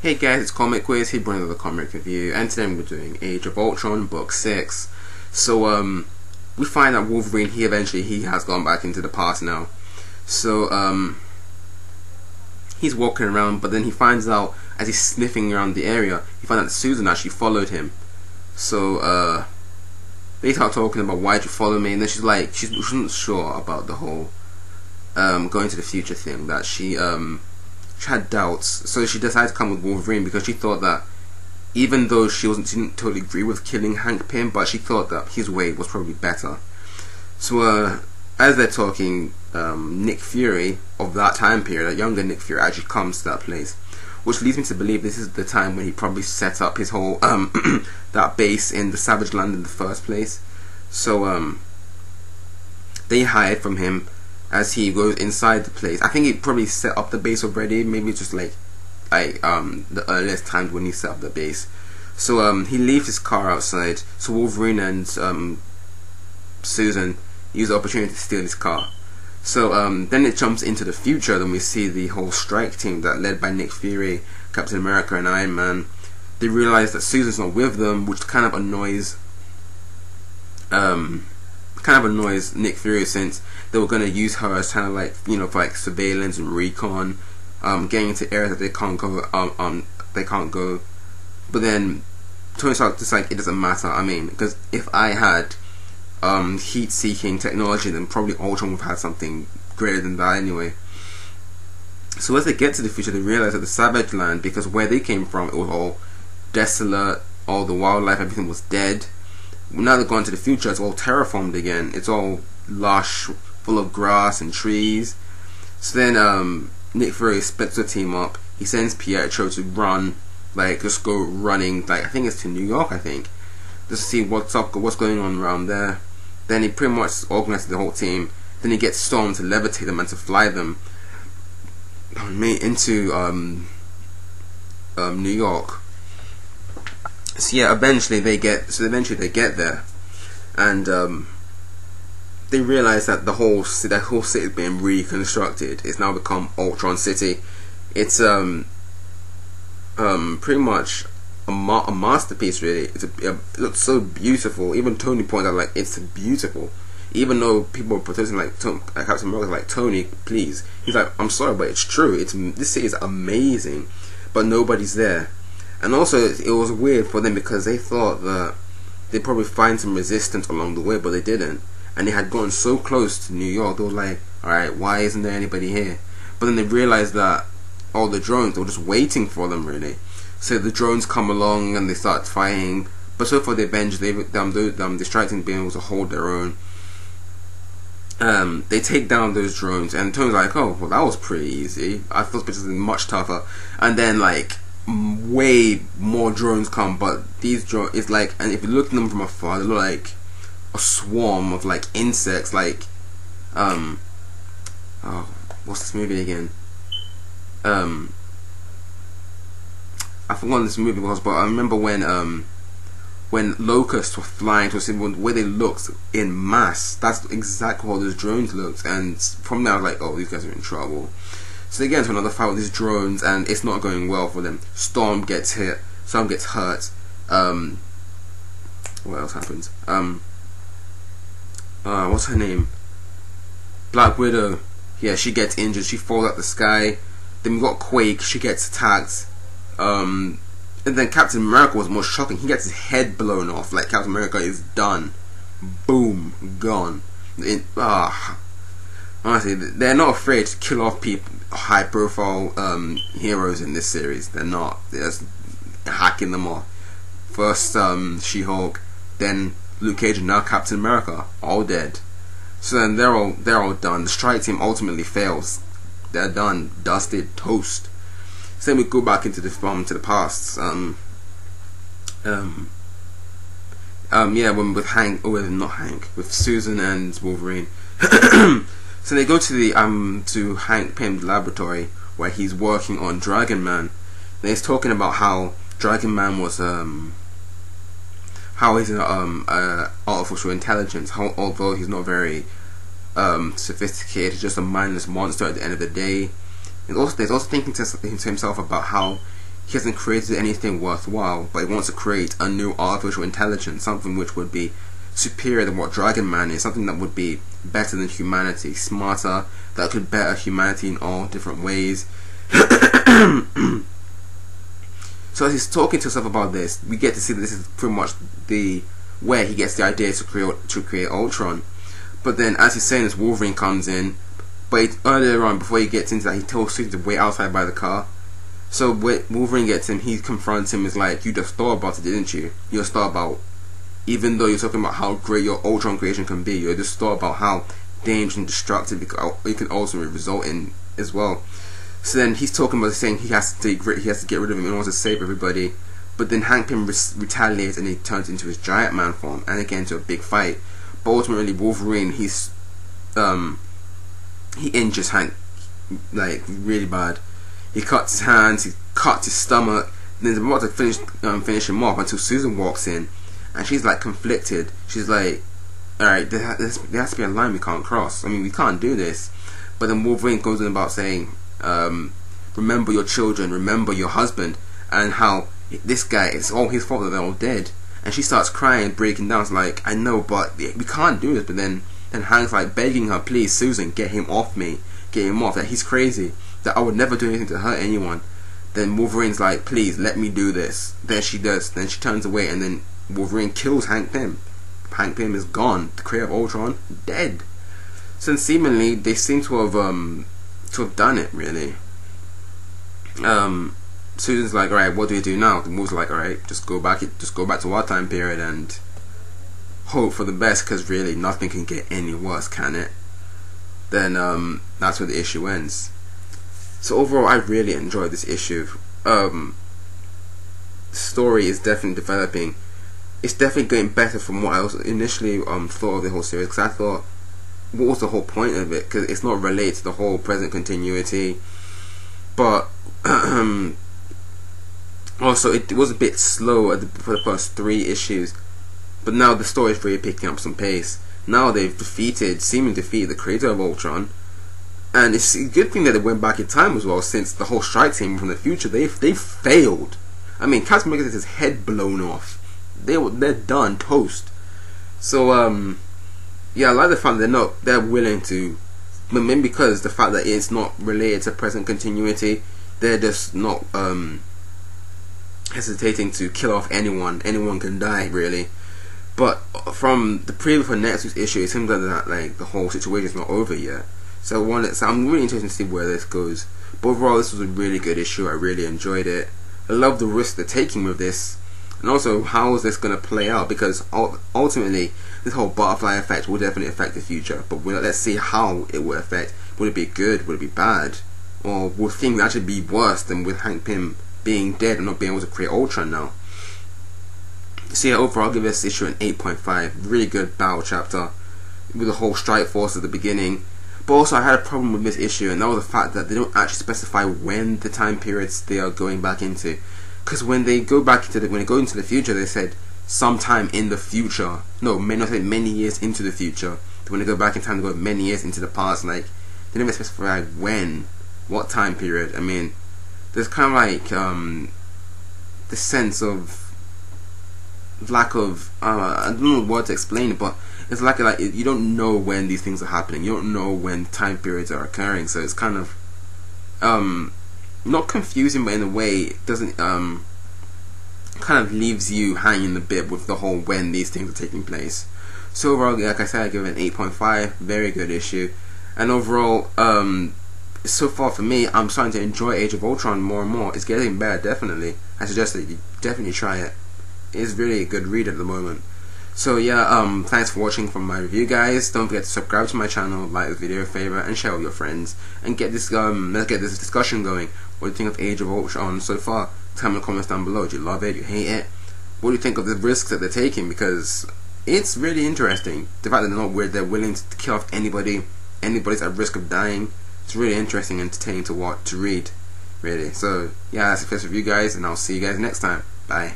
Hey guys, it's Comic Quiz, here bringing another comic review, and today we're doing Age of Ultron, Book 6. So, we find that Wolverine, he has gone back into the past now. So, he's walking around, but then he finds out, as he's sniffing around the area, he finds out that Susan actually followed him. So, they start talking about why'd you follow me, and then she's like, she wasn't sure about the whole, going to the future thing, that she had doubts, so she decided to come with Wolverine because she thought that even though she didn't totally agree with killing Hank Pym, but she thought that his way was probably better. So as they're talking, Nick Fury of that time period, a younger Nick Fury, actually comes to that place, which leads me to believe this is the time when he probably set up his whole that base in the Savage Land in the first place. So they hide from him as he goes inside the place. I think he probably set up the base already, maybe just like the earliest times when he set up the base. So he leaves his car outside, so Wolverine and Susan use the opportunity to steal his car. So then it jumps into the future, then we see the whole strike team that led by Nick Fury, Captain America and Iron Man. They realize that Susan's not with them, which kind of annoys Nick Fury, since they were going to use her as kind of like, you know, for like surveillance and recon, getting into areas that they can't go. But then Tony Stark just like, it doesn't matter. I mean, because if I had heat-seeking technology, then probably Ultron would have had something greater than that anyway. So as they get to the future, they realize that the Savage Land, because where they came from, it was all desolate, all the wildlife, everything was dead. Now they've gone to the future, it's all terraformed again. It's all lush, full of grass and trees. So then Nick Fury splits the team up. He sends Pietro to run, like just go running, like I think it's to New York, I think, just to see what's going on around there. Then he pretty much organizes the whole team. Then he gets Storm to levitate them and to fly them into New York. So yeah, eventually they get there, and they realize that the whole city is being reconstructed. It's now become Ultron City. It's pretty much a masterpiece, really. It looks so beautiful. Even Tony pointed out, like, it's beautiful. Even though people are protesting, like Captain America, like, Tony, please. He's like, I'm sorry, but it's true. This city is amazing, but nobody's there. And also, it was weird for them because they thought that they'd probably find some resistance along the way, but they didn't. And they had gotten so close to New York, they were like, alright, why isn't there anybody here? But then they realized that all the drones, they were just waiting for them, really. So the drones come along and they start fighting, but so far they eventually, the distracting being able to hold their own. They take down those drones, and Tony's like, oh, well, that was pretty easy. I thought this was much tougher. And then, like, way more drones come, but these drones, it's like, and if you look at them from afar, they look like a swarm of like insects, like oh, what's this movie again? I forgot this movie was, but I remember when locusts were flying to the way they looked in mass. That's exactly how those drones looked, and from there I was like, oh, these guys are in trouble. So they get into another fight with these drones, and it's not going well for them. Storm gets hit, Storm gets hurt. What else happens? What's her name? Black Widow. Yeah, she gets injured. She falls out the sky. Then we got Quake. She gets attacked. And then Captain America was more shocking. He gets his head blown off. Like, Captain America is done. Boom, gone. Honestly, they're not afraid to kill off people, high-profile heroes in this series. They're not. They're just hacking them off. First, She-Hulk, then Luke Cage, and now Captain America, all dead. So then they're all done. The strike team ultimately fails. They're done, dusted, toast. So then we go back into the past. With Susan and Wolverine. So they go to Hank Pym's laboratory where he's working on Dragon Man. And he's talking about how Dragon Man was how he's artificial intelligence. How although he's not very sophisticated, he's just a mindless monster at the end of the day. And also, he's also thinking to himself about how he hasn't created anything worthwhile, but he wants to create a new artificial intelligence, something which would be superior than what Dragon Man is, something that would be better than humanity, smarter, that could better humanity in all different ways. So as he's talking to himself about this, we get to see that this is pretty much where he gets the idea to create Ultron. But then as he's saying this, Wolverine comes in, but earlier on, before he gets into that, he tells Susan to wait outside by the car. So when Wolverine gets him, he confronts him, is like, you just thought about it, didn't you? You just thought about, even though you're talking about how great your Ultron creation can be, you just thought about how dangerous and destructive it can ultimately result in as well. So then he's talking about saying he has to get rid of him in order to save everybody. But then Hank Pym retaliates and he turns into his giant man form and again into a big fight. But ultimately Wolverine, he injures Hank like really bad. He cuts his hands, he cuts his stomach, and then he's about to finish him off until Susan walks in, and she's like conflicted. She's like, alright, there has to be a line we can't cross. I mean, we can't do this. But then Wolverine goes on about saying, remember your children, remember your husband, and how this guy, it's all his fault that they're all dead. And she starts crying, breaking down. It's like, I know, but we can't do this. But then Hank's like begging her, please, Susan, get him off me, get him off, that he's crazy, that I would never do anything to hurt anyone. Then Wolverine's like, please, let me do this. Then she does. Then she turns away, and then Wolverine kills Hank Pym. Hank Pym is gone. The creator of Ultron, dead. So seemingly, they seem to have done it, really. Susan's like, alright, what do we do now? The Wolves like, alright, just go back to our time period and hope for the best, because really nothing can get any worse, can it? Then that's where the issue ends. So overall, I really enjoyed this issue. The story is definitely developing. It's definitely getting better from what I was initially thought of the whole series, because I thought, what was the whole point of it? Because it's not related to the whole present continuity. But also it was a bit slow for the first 3 issues, but now the story is really picking up some pace. Now they've seemingly defeated the creator of Ultron, and it's a good thing that they went back in time as well, since the whole strike team from the future, they failed. I mean, Captain America has his head blown off. They're done, toast. So yeah, I like the fact that they're willing to, but maybe because the fact that it's not related to present continuity, they're just not hesitating to kill off anyone. Anyone can die, really. But from the preview for next week's issue, it seems like the whole situation is not over yet. So I'm really interested to see where this goes. But overall, this was a really good issue. I really enjoyed it. I love the risk they're taking with this, and also how is this going to play out, because ultimately this whole butterfly effect will definitely affect the future. But let's see how it will affect. Would it be good? Would it be bad? Or will things actually be worse than with Hank Pym being dead and not being able to create Ultron now? So yeah, overall I'll give this issue an 8.5. Really good battle chapter with the whole strike force at the beginning. But also I had a problem with this issue, and that was the fact that they don't actually specify when the time periods they are going back into. Because when they go into the future, they said sometime in the future. No, many years into the future. When they go back in time, they go many years into the past. Like, they never specify when, what time period. I mean, there's kind of like the sense of lack of I don't know what to explain it, but it's like you don't know when these things are happening. You don't know when time periods are occurring. So it's kind of not confusing, but in a way it doesn't kind of leaves you hanging a bit with the whole when these things are taking place. So overall, like I said, I give it an 8.5. Very good issue. And overall, so far for me, I'm starting to enjoy Age of Ultron more and more. It's getting better, definitely. I suggest that you definitely try it. It's really a good read at the moment. So yeah, thanks for watching from my review, guys. Don't forget to subscribe to my channel, like the video, favorite, and share with your friends. And get this let's get this discussion going. What do you think of Age of Ultron so far? Tell me in the comments down below. Do you love it? Do you hate it? What do you think of the risks that they're taking? Because it's really interesting. The fact that they're willing to kill off anybody's at risk of dying. It's really interesting and entertaining to read, really. So yeah, that's the first review, guys, and I'll see you guys next time. Bye.